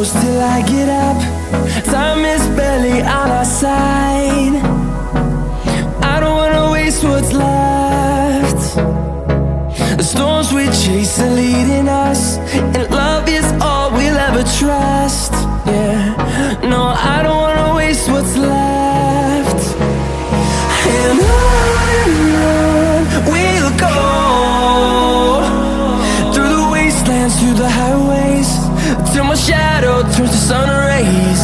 close till I get up. Time is barely on our side. I don't wanna waste what's left. The storms we chase are leading us, and love is all we'll ever trust. Yeah, no, I don't wanna waste what's left. And on we'll go, through the wastelands, through the highways, till my shadow turns to sun rays.